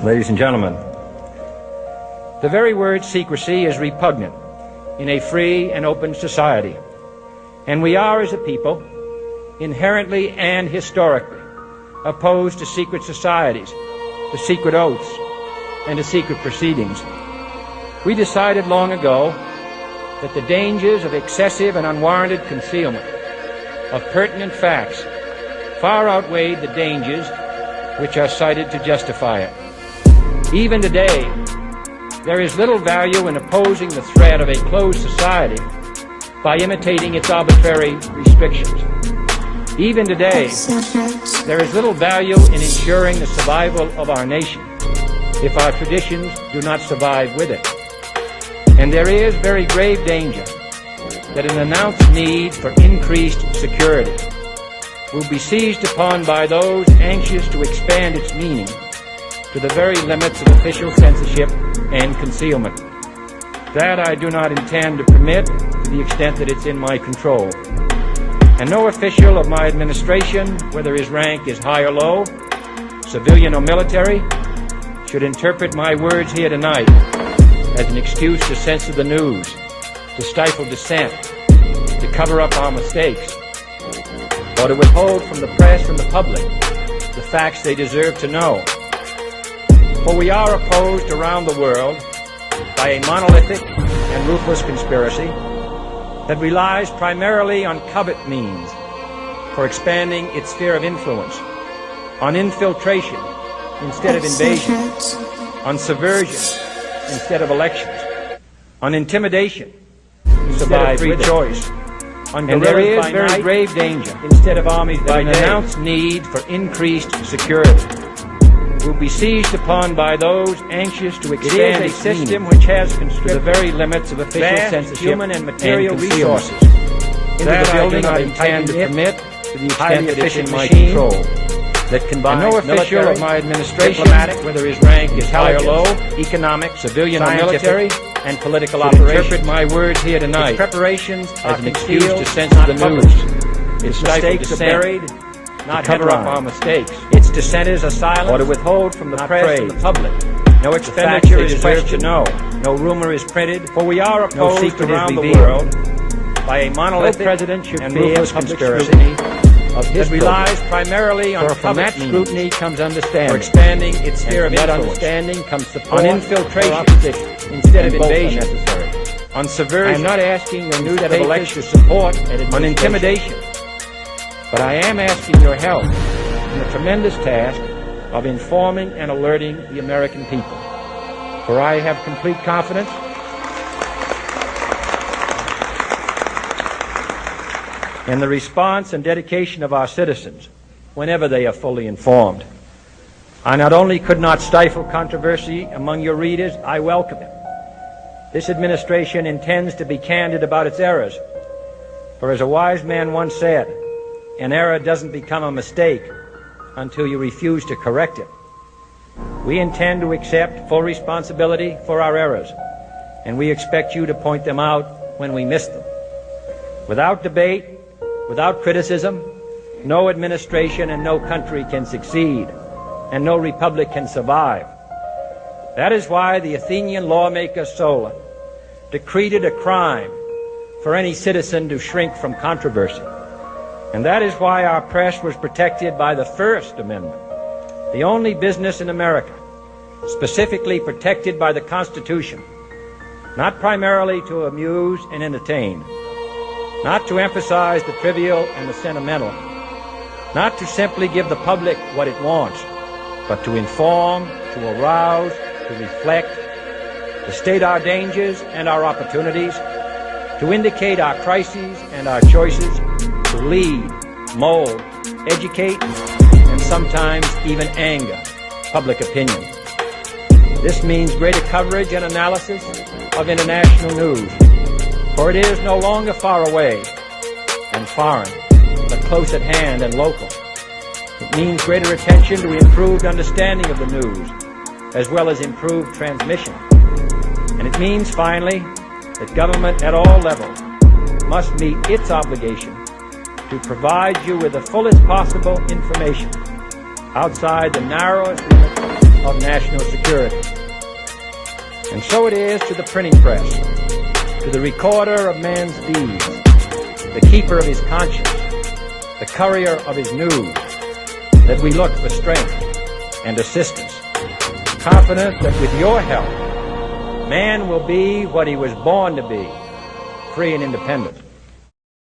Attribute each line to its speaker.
Speaker 1: Ladies and gentlemen, the very word secrecy is repugnant in a free and open society, and we are, as a people, inherently and historically opposed to secret societies, to secret oaths, and to secret proceedings. We decided long ago that the dangers of excessive and unwarranted concealment of pertinent facts far outweighed the dangers which are cited to justify it. Even today, there is little value in opposing the threat of a closed society by imitating its arbitrary restrictions. Even today, there is little value in ensuring the survival of our nation if our traditions do not survive with it. And there is very grave danger that an announced need for increased security will be seized upon by those anxious to expand its meaning to the very limits of official censorship and concealment. That I do not intend to permit to the extent that it's in my control. And no official of my administration, whether his rank is high or low, civilian or military, should interpret my words here tonight as an excuse to censor the news, to stifle dissent, to cover up our mistakes, or to withhold from the press and the public the facts they deserve to know. For we are opposed around the world by a monolithic and ruthless conspiracy that relies primarily on covert means for expanding its sphere of influence, on infiltration instead of invasion, on subversion instead of elections, on intimidation instead of free choice. And there is very grave danger instead of armies that an announced need for increased security will be seized upon by those anxious to expand a system which has constricted the very limits of official censorship, human and material resources into the building I intend to permit to the extent that it's in my control. That combines no official of my administration, diplomatic, whether his rank is high or low, economic, civilian or military, and political operations, interpret my words here tonight. Its preparations as an excuse to censor the news. Its mistakes are buried, not to cover up our mistakes. Its dissenters are silent, or to withhold from the press and the public. No expenditure is questioned. No rumor is printed. For we are opposed around the world by a monolithic and ruthless conspiracy that relies primarily on covert scrutiny comes understanding. For expanding its sphere of influence. Understanding comes support on infiltration instead of invasion. On subversion. I am not asking your newspapers to support on intimidation, but I am asking your help in the tremendous task of informing and alerting the American people. For I have complete confidence in the response and dedication of our citizens whenever they are fully informed. I not only could not stifle controversy among your readers, I welcome it. This administration intends to be candid about its errors. For as a wise man once said, an error doesn't become a mistake until you refuse to correct it. We intend to accept full responsibility for our errors, and we expect you to point them out when we miss them. Without debate, without criticism, no administration and no country can succeed, and no republic can survive. That is why the Athenian lawmaker Solon decreed it a crime for any citizen to shrink from controversy. And that is why our press was protected by the First Amendment, the only business in America specifically protected by the Constitution, not primarily to amuse and entertain, not to emphasize the trivial and the sentimental, not to simply give the public what it wants, but to inform, to arouse, to reflect, to state our dangers and our opportunities, to indicate our crises and our choices, to lead, mold, educate, and sometimes even anger public opinion. This means greater coverage and analysis of international news, for it is no longer far away and foreign, but close at hand and local. It means greater attention to improved understanding of the news, as well as improved transmission. And it means, finally, that government at all levels must meet its obligation to provide you with the fullest possible information outside the narrowest limits of national security. And so it is to the printing press, to the recorder of man's deeds, the keeper of his conscience, the courier of his news, that we look for strength and assistance, confident that with your help, man will be what he was born to be, free and independent.